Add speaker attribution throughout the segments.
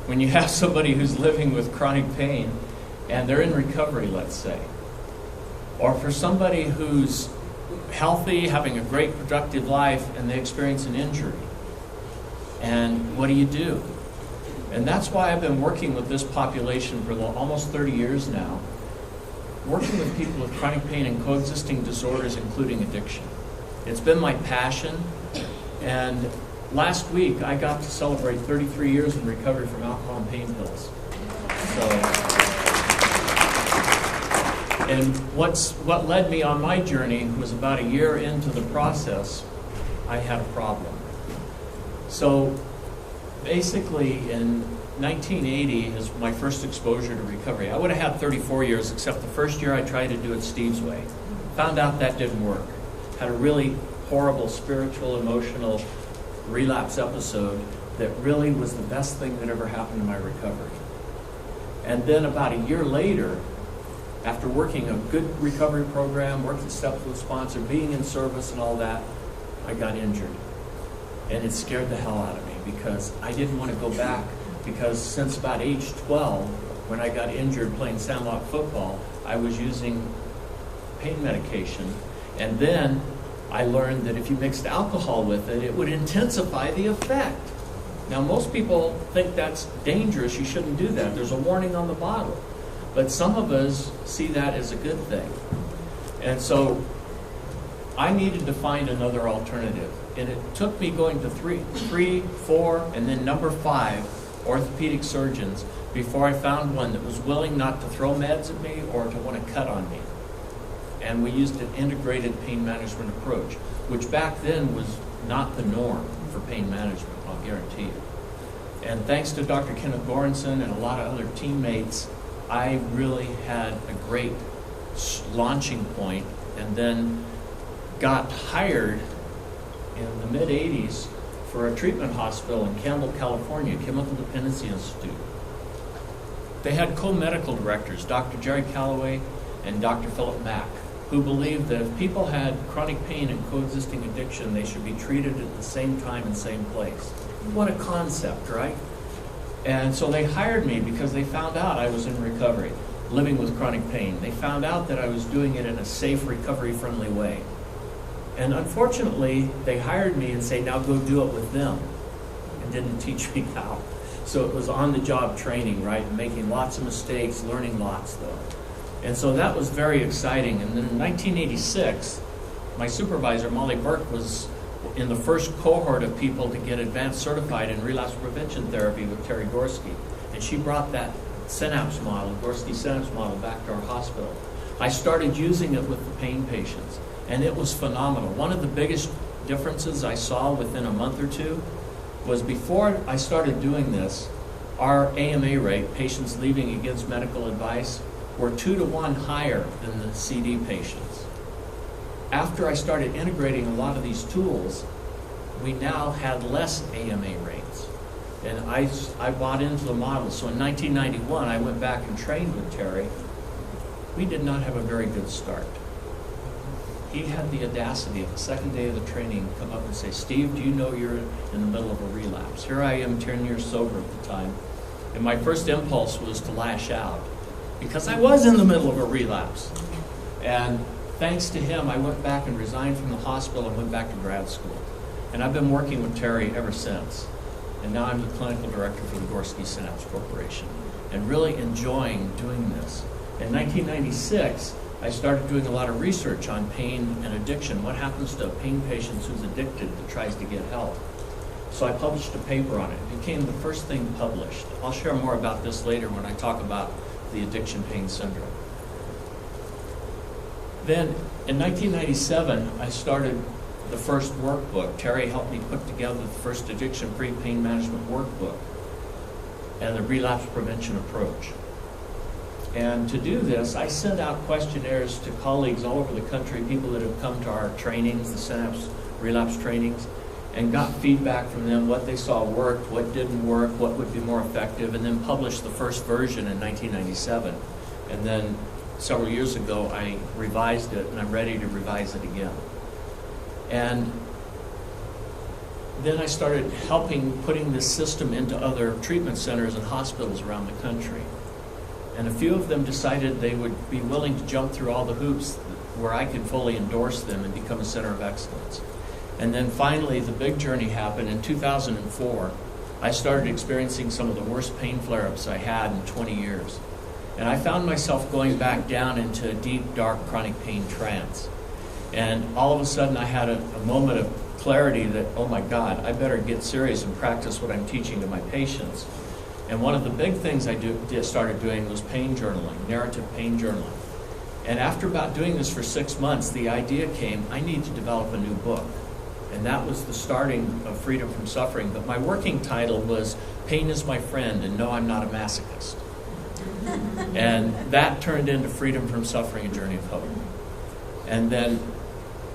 Speaker 1: when you have somebody who's living with chronic pain and they're in recovery, let's say, or for somebody who's healthy, having a great productive life, and they experience an injury. And what do you do? And that's why I've been working with this population for almost 30 years now, working with people with chronic pain and coexisting disorders, including addiction. It's been my passion, and last week I got to celebrate 33 years in recovery from alcohol and pain pills. And what led me on my journey was about a year into the process, I had a problem. So basically in 1980 is my first exposure to recovery. I would have had 34 years, except the first year I tried to do it Steve's way. Found out that didn't work. Had a really horrible spiritual, emotional relapse episode that really was the best thing that ever happened in my recovery. And then about a year later, after working a good recovery program, working steps with a sponsor, being in service and all that, I got injured. And it scared the hell out of me because I didn't want to go back, because since about age 12, when I got injured playing sandlot football, I was using pain medication. And then I learned that if you mixed alcohol with it, it would intensify the effect. Now, most people think that's dangerous. You shouldn't do that. There's a warning on the bottle. But some of us see that as a good thing. And so I needed to find another alternative. And it took me going to three, 4, and then number 5 orthopedic surgeons before I found one that was willing not to throw meds at me or to want to cut on me. And we used an integrated pain management approach, which back then was not the norm for pain management, I'll guarantee you. And thanks to Dr. Kenneth Goranson and a lot of other teammates, I really had a great launching point, and then got hired in the mid-'80s for a treatment hospital in Campbell, California, Chemical Dependency Institute. They had co-medical directors, Dr. Jerry Calloway and Dr. Philip Mack, who believed that if people had chronic pain and coexisting addiction, they should be treated at the same time and same place. What a concept, right? And so they hired me because they found out I was in recovery, living with chronic pain. They found out that I was doing it in a safe, recovery-friendly way. And unfortunately, they hired me and say, now go do it with them, and didn't teach me how. So it was on-the-job training, right? Making lots of mistakes, learning lots, though. And so that was very exciting. And then in 1986, my supervisor, Molly Burke, was in the first cohort of people to get advanced certified in relapse prevention therapy with Terry Gorski. And she brought that synapse model, Gorski synapse model, back to our hospital. I started using it with the pain patients, and it was phenomenal. One of the biggest differences I saw within a month or two was before I started doing this, our AMA rate, patients leaving against medical advice, were 2 to 1 higher than the CD patients. After I started integrating a lot of these tools, we now had less AMA rates. And I bought into the model. So in 1991, I went back and trained with Terry. We did not have a very good start. He had the audacity at the second day of the training come up and say, Steve, do you know you're in the middle of a relapse? Here I am, 10 years sober at the time. And my first impulse was to lash out because I was in the middle of a relapse. And thanks to him, I went back and resigned from the hospital and went back to grad school. And I've been working with Terry ever since. And now I'm the clinical director for the Gorski Synapse Corporation and really enjoying doing this. In 1996, I started doing a lot of research on pain and addiction. What happens to a pain patient who's addicted that tries to get help? So I published a paper on it. It became the first thing published. I'll share more about this later when I talk about the addiction pain syndrome. Then in 1997, I started the first workbook. Terry helped me put together the first addiction-free pain management workbook and the relapse prevention approach. And to do this, I sent out questionnaires to colleagues all over the country, people that have come to our trainings, the Synapse relapse trainings, and got feedback from them, what they saw worked, what didn't work, what would be more effective, and then published the first version in 1997. And then several years ago, I revised it, and I'm ready to revise it again. And then I started putting this system into other treatment centers and hospitals around the country. And a few of them decided they would be willing to jump through all the hoops where I could fully endorse them and become a center of excellence. And then finally, the big journey happened in 2004. I started experiencing some of the worst pain flare-ups I had in 20 years. And I found myself going back down into a deep, dark, chronic pain trance. And all of a sudden, I had a moment of clarity that, oh my God, I better get serious and practice what I'm teaching to my patients. And one of the big things I started doing was pain journaling, narrative pain journaling. And after about doing this for 6 months, the idea came, I need to develop a new book. And that was the starting of Freedom from Suffering. But my working title was Pain is My Friend, and No, I'm Not a Masochist. And that turned into Freedom from Suffering, A Journey of Hope. And then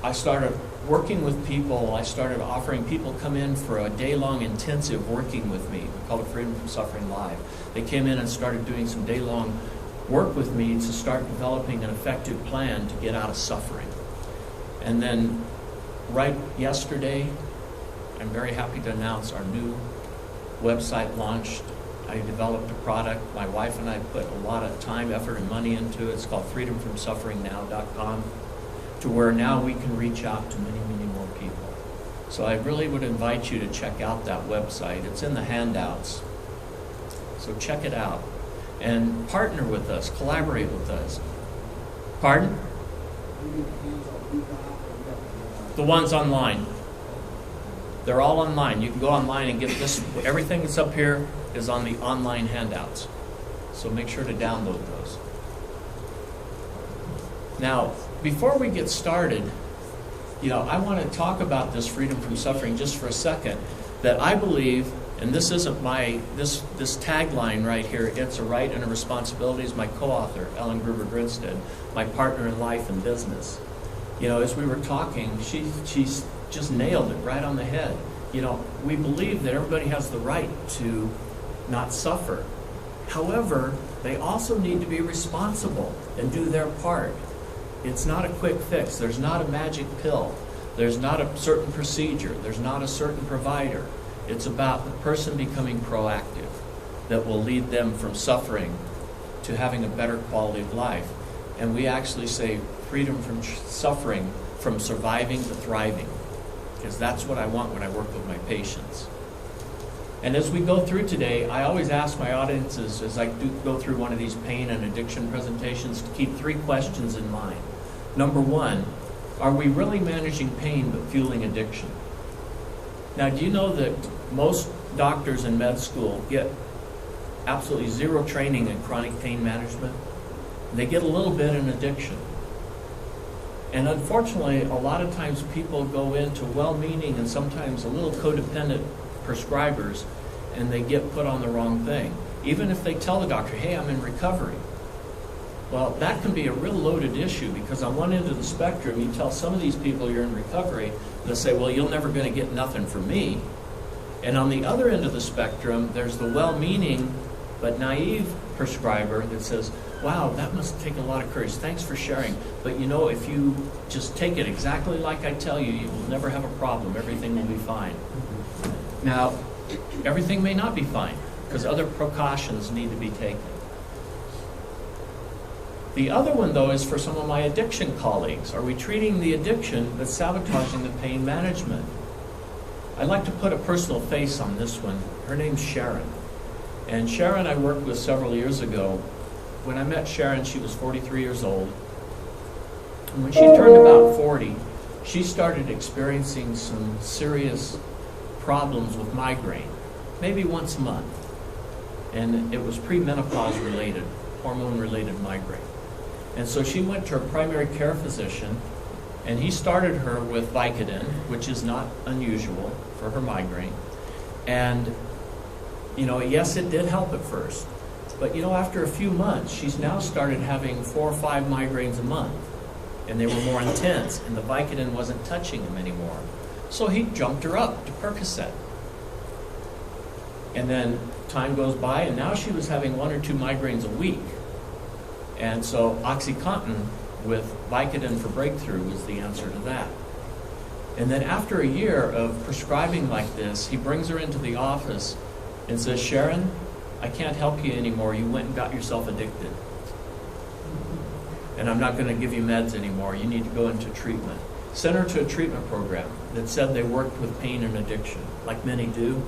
Speaker 1: I started working with people. I started offering people come in for a day-long intensive working with me. We call it Freedom from Suffering Live. They came in and started doing some day-long work with me to start developing an effective plan to get out of suffering. And then right yesterday, I'm very happy to announce our new website launched. I developed a product. My wife and I put a lot of time, effort, and money into it. It's called freedomfromsufferingnow.com, to where now we can reach out to many, many more people. So I really would invite you to check out that website. It's in the handouts. So check it out. And partner with us, collaborate with us. Pardon? The ones online. They're all online. You can go online and get this. Everything that's up here is on the online handouts. So make sure to download those. Now, before we get started, I want to talk about this freedom from suffering just for a second. That I believe, and this isn't this tagline right here, it's a right and a responsibility, is my co-author, Ellen Gruber Grinstead, my partner in life and business. As we were talking, she's just nailed it right on the head. We believe that everybody has the right to not suffer. However, they also need to be responsible and do their part. It's not a quick fix. There's not a magic pill. There's not a certain procedure. There's not a certain provider. It's about the person becoming proactive that will lead them from suffering to having a better quality of life. And we actually say freedom from suffering, from surviving to thriving, because that's what I want when I work with my patients. And as we go through today, I always ask my audiences, as I go through one of these pain and addiction presentations, to keep 3 questions in mind. Number 1, are we really managing pain but fueling addiction? Now, do you know that most doctors in med school get absolutely 0 training in chronic pain management? They get a little bit in addiction. And unfortunately, a lot of times people go into well-meaning and sometimes a little codependent prescribers, and they get put on the wrong thing. Even if they tell the doctor, hey, I'm in recovery. Well, that can be a real loaded issue, because on one end of the spectrum, you tell some of these people you're in recovery, and they'll say, well, you're never going to get nothing from me. And on the other end of the spectrum, there's the well-meaning but naive prescriber that says, wow, that must take a lot of courage. Thanks for sharing. But if you just take it exactly like I tell you, you will never have a problem. Everything will be fine. Now, everything may not be fine, because other precautions need to be taken. The other one, though, is for some of my addiction colleagues. Are we treating the addiction but sabotaging the pain management? I'd like to put a personal face on this one. Her name's Sharon. And Sharon I worked with several years ago. When I met Sharon, she was 43 years old. And when she turned about 40, she started experiencing some serious problems with migraine, maybe once a month. And it was premenopause related, hormone related migraine. And so she went to her primary care physician, and he started her with Vicodin, which is not unusual for her migraine. And, yes, it did help at first. But, after a few months, she's now started having 4 or 5 migraines a month. And they were more intense, and the Vicodin wasn't touching them anymore. So he jumped her up to Percocet. And then time goes by, and now she was having 1 or 2 migraines a week. And so OxyContin with Vicodin for breakthrough was the answer to that. And then after a year of prescribing like this, he brings her into the office and says, Sharon, I can't help you anymore. You went and got yourself addicted. And I'm not going to give you meds anymore. You need to go into treatment. Sent her to a treatment program that said they worked with pain and addiction, like many do.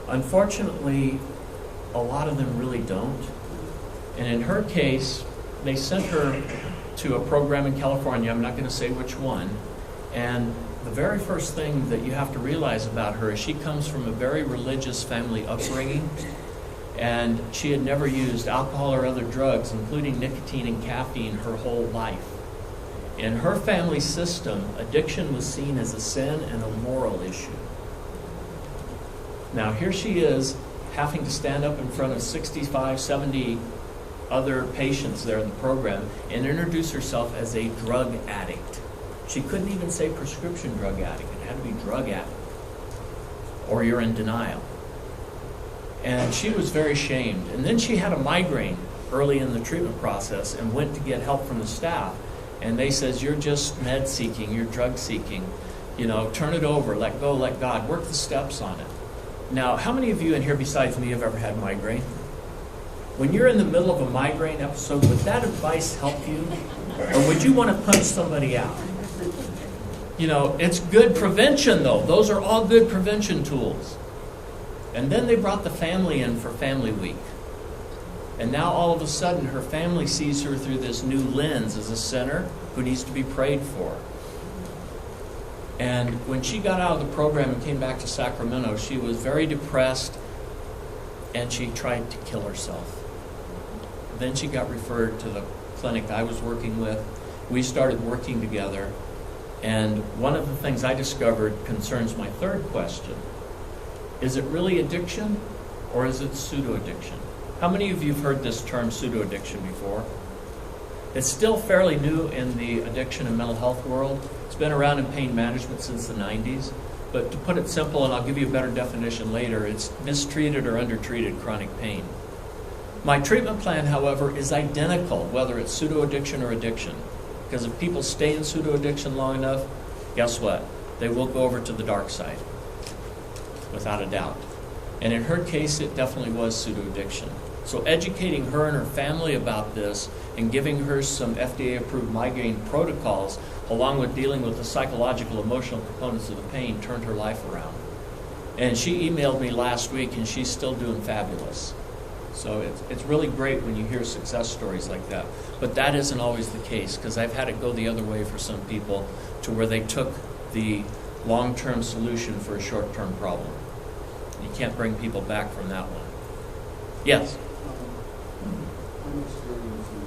Speaker 1: Unfortunately, a lot of them really don't. And in her case, they sent her to a program in California. I'm not going to say which one. And the very first thing that you have to realize about her is she comes from a very religious family upbringing. And she had never used alcohol or other drugs, including nicotine and caffeine, her whole life. In her family system, addiction was seen as a sin and a moral issue. Now here she is, having to stand up in front of 65, 70 other patients there in the program and introduce herself as a drug addict. She couldn't even say prescription drug addict. It had to be drug addict, or you're in denial. And she was very shamed. And then she had a migraine early in the treatment process and went to get help from the staff. And they says, you're just med seeking, you're drug seeking. You know, turn it over, let go, let God, work the steps on it. Now, how many of you in here besides me have ever had migraine? When you're in the middle of a migraine episode, would that advice help you? Or would you want to punch somebody out? You know, it's good prevention though. Those are all good prevention tools. And then they brought the family in for Family Week. And now all of a sudden her family sees her through this new lens as a sinner who needs to be prayed for. And when she got out of the program and came back to Sacramento, she was very depressed and she tried to kill herself. Then she got referred to the clinic I was working with. We started working together. And one of the things I discovered concerns my third question. Is it really addiction or is it pseudo-addiction? How many of you have heard this term pseudo-addiction before? It's still fairly new in the addiction and mental health world. It's been around in pain management since the 90s. But to put it simple, and I'll give you a better definition later, it's mistreated or undertreated chronic pain. My treatment plan, however, is identical, whether it's pseudo-addiction or addiction. Because if people stay in pseudo-addiction long enough, guess what? They will go over to the dark side, without a doubt. And in her case, it definitely was pseudo-addiction. So educating her and her family about this and giving her some FDA-approved migraine protocols, along with dealing with the psychological, emotional components of the pain, turned her life around. And she emailed me last week, and she's still doing fabulous. So it's really great when you hear success stories like that. But that isn't always the case, because I've had it go the other way for some people, to where they took the long-term solution for a short-term problem. You can't bring people back from that one. Yes?
Speaker 2: I'm experiencing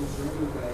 Speaker 2: is there any way